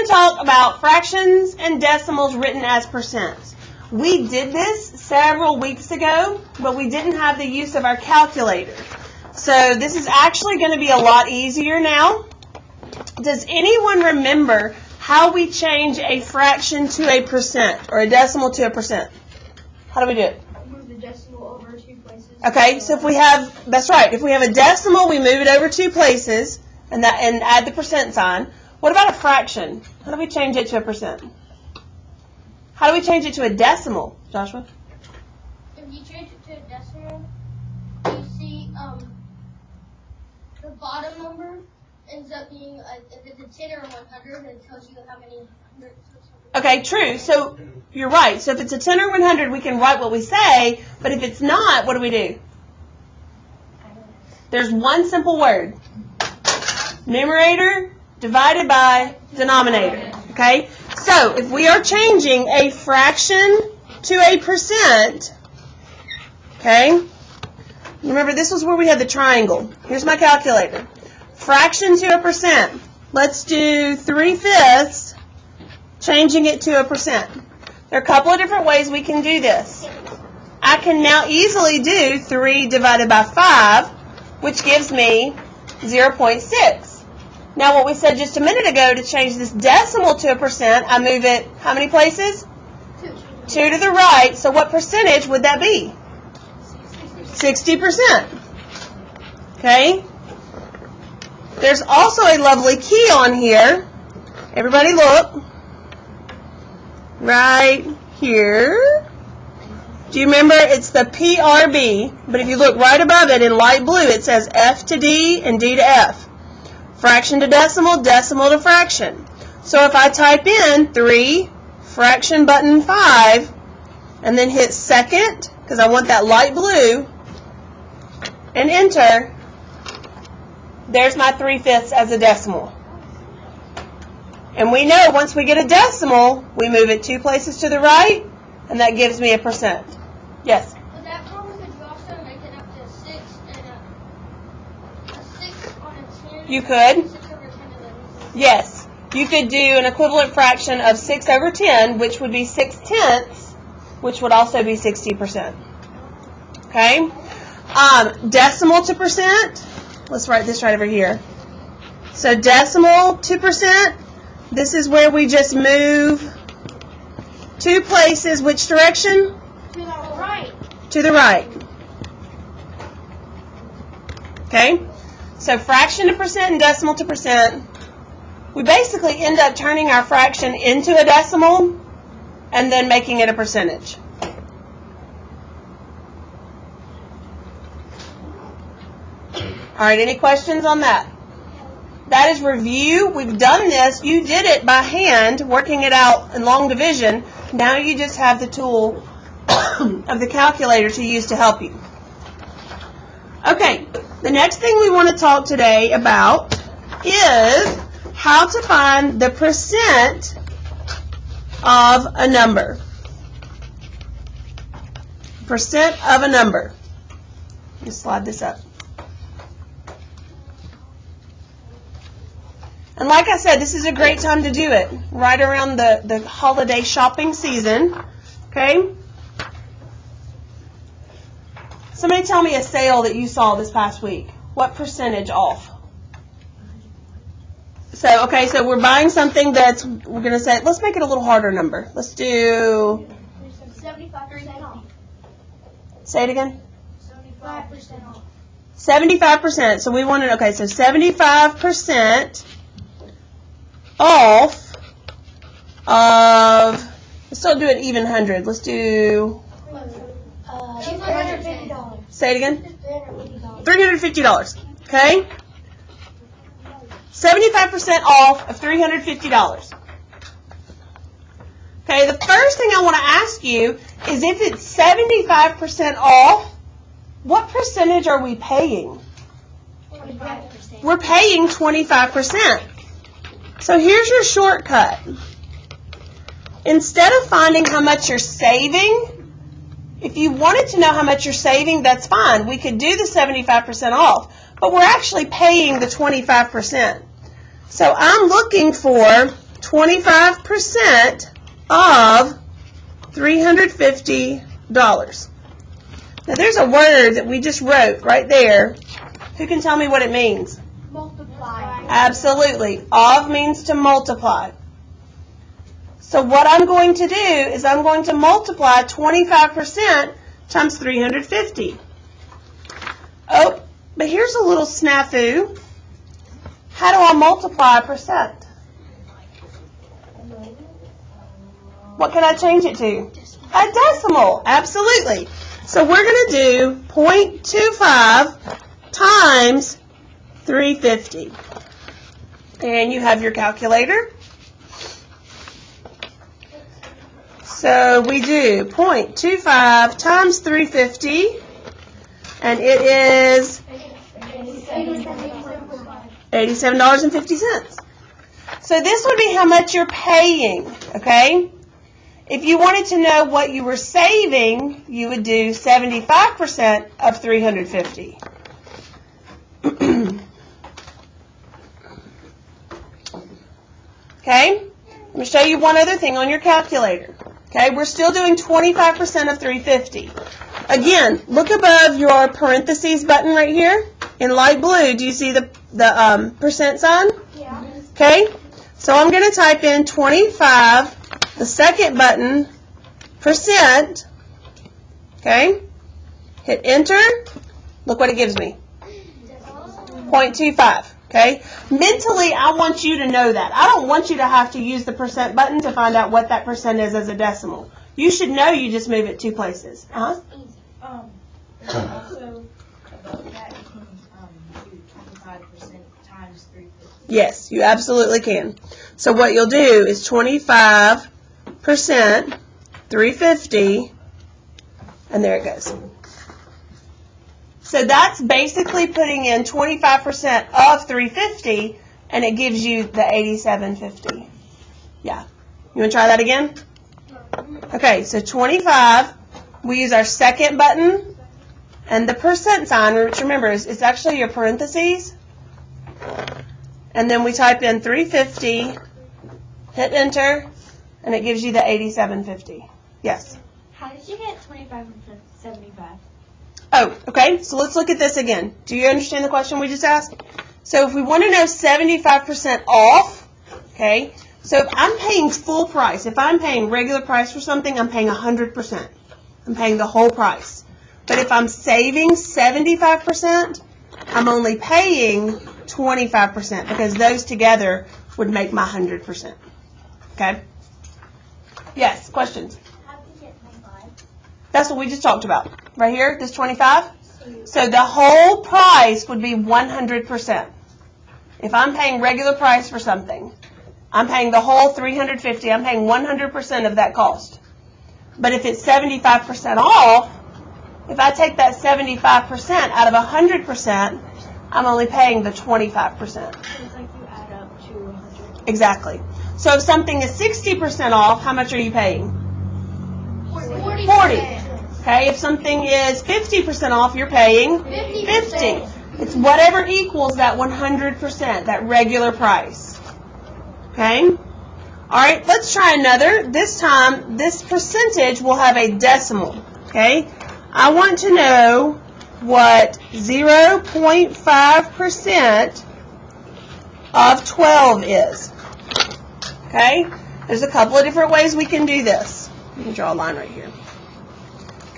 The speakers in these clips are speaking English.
talk about fractions and decimals written as percents. We did this several weeks ago, but we didn't have the use of our calculator. So this is actually going to be a lot easier now. Does anyone remember how we change a fraction to a percent or a decimal to a percent? How do we do it? Move the decimal over 2 places. Okay, so if we have, that's right, if we have a decimal, we move it over 2 places and add the percent sign. What about a fraction? How do we change it to a percent? How do we change it to a decimal, Joshua? If you change it to a decimal, you see the bottom number ends up being, if it's a 10 or a 100, it tells you how many hundreds. Okay, true. So you're right. So if it's a 10 or 100, we can write what we say, but if it's not, what do? There's one simple word. Numerator divided by denominator. Okay? So if we are changing a fraction to a percent, okay? Remember, this was where we had the triangle. Here's my calculator. Fraction to a percent. Let's do 3/5, changing it to a percent. There are a couple of different ways we can do this. I can now easily do 3 divided by 5, which gives me 0.6. Now what we said just a minute ago, to change this decimal to a percent, I move it how many places? 2 to the right. So what percentage would that be? 60%. Okay? There's also a lovely key on here. Everybody look. Right here. Do you remember? It's the PRB. But if you look right above it in light blue, it says F to D and D to F. Fraction to decimal, decimal to fraction. So if I type in 3, fraction button 5, and then hit second, because I want that light blue, and enter, there's my 3/5 as a decimal. And we know once we get a decimal, we move it 2 places to the right, and that gives me a percent. Yes? But that problem could you also make it up to 6 and a 6 on a 10? You could. 6 over 10 and then Yes. You could do an equivalent fraction of 6 over 10, which would be 6/10, which would also be 60%. Okay? Decimal to percent. Let's write this right over here. So decimal to percent, this is where we just move 2 places. Which direction? to the right. To the right. Okay? So fraction to percent and decimal to percent. We basically end up turning our fraction into a decimal and then making it a percentage. All right, any questions on that? That is review. We've done this. You did it by hand, working it out in long division. Now you just have the tool of the calculator to use to help you. Okay, the next thing we want to talk today about is how to find the percent of a number. Percent of a number. Let me slide this up. And like I said, this is a great time to do it, right around the holiday shopping season. Okay? Somebody tell me a sale that you saw this past week. What percentage off? So, okay, so we're buying something that's, we're going to say, let's make it a little harder number. Let's do... 75% off. Say it again. 75% off. 75%. So we wanted, okay, so 75% off of, let's still do an even 100. Let's do, $250. say it again. $350. $350. Okay? 75% off of $350. Okay, the first thing I want to ask you is if it's 75% off, what percentage are we paying? 25%. We're paying 25%. So here's your shortcut. Instead of finding how much you're saving, if you wanted to know how much you're saving, that's fine. We could do the 75% off, but we're actually paying the 25%. So I'm looking for 25% of $350. Now there's a word that we just wrote right there. Who can tell me what it means? Multiply. Absolutely. Of means to multiply. So what I'm going to do is I'm going to multiply 25% times 350. Oh, but here's a little snafu. How do I multiply a percent? What can I change it to? A decimal. Absolutely. So we're going to do 0.25 times 350. And you have your calculator. So we do 0.25 times 350, and it is $87.50. So this would be how much you're paying, okay? If you wanted to know what you were saving, you would do 75% of 350. Okay? I'm going to show you one other thing on your calculator. Okay, we're still doing 25% of 350. Again, look above your parentheses button right here. In light blue, do you see the percent sign? Yeah. Okay, so I'm going to type in 25, the second button, percent. Okay, hit enter. Look what it gives me. 0.25. Okay, mentally, I want you to know that. I don't want you to have to use the percent button to find out what that percent is as a decimal. You should know you just move it two places. Also, above that, you can do 25% times 350. Yes, you absolutely can. So what you'll do is 25%, 350, and there it goes. So that's basically putting in 25% of 350, and it gives you the 87.50. Yeah. You want to try that again? Okay, so 25, we use our second button, and the percent sign, which remember, it's actually your parentheses. And then we type in 350, hit enter, and it gives you the 87.50. Yes? How did you get 25 from 75? Oh, okay. So let's look at this again. Do you understand the question we just asked? So if we want to know 75% off, okay, so if I'm paying full price, if I'm paying regular price for something, I'm paying 100%. I'm paying the whole price. But if I'm saving 75%, I'm only paying 25% because those together would make my 100%. Okay? Yes, questions? How did you get 25? That's what we just talked about. Right here, this 25. So the whole price would be 100%. If I'm paying regular price for something, I'm paying the whole 350. I'm paying 100% of that cost. But if it's 75% off, if I take that 75% out of 100%, I'm only paying the 25%. So it's like you add up to 100. Exactly. So if something is 60% off, how much are you paying? 40. Okay, if something is 50% off, you're paying 50. It's whatever equals that 100%, that regular price. Okay? All right, let's try another. This time, this percentage will have a decimal. Okay? I want to know what 0.5% of 12 is. Okay? There's a couple of different ways we can do this. You can draw a line right here.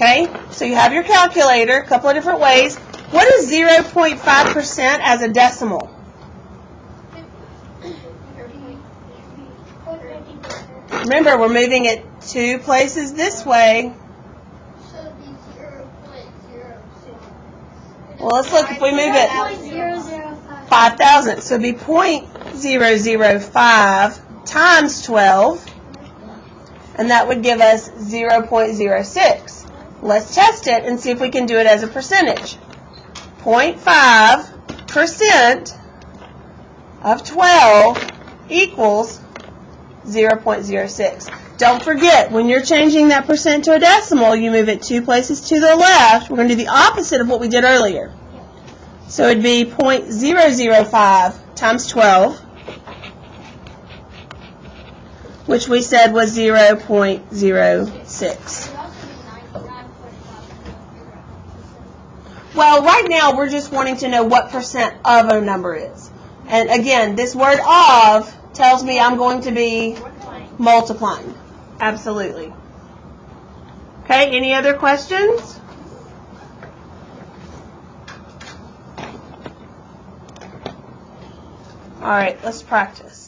Okay, so you have your calculator, a couple of different ways. What is 0.5% as a decimal? Remember, we're moving it two places this way. So it'd be 0.06. Well, let's look if we move it 0.005. 5,000. So it'd be 0.005 times 12, and that would give us 0.06. Let's test it and see if we can do it as a percentage. 0.5% of 12 equals 0.06. Don't forget, when you're changing that percent to a decimal, you move it two places to the left. We're going to do the opposite of what we did earlier. So it'd be 0.005 times 12. which we said was 0.06. It would also be 99.5. Well, right now we're just wanting to know what percent of a number is. And again, this word of tells me I'm going to be multiplying. Absolutely. Okay, any other questions? All right, let's practice.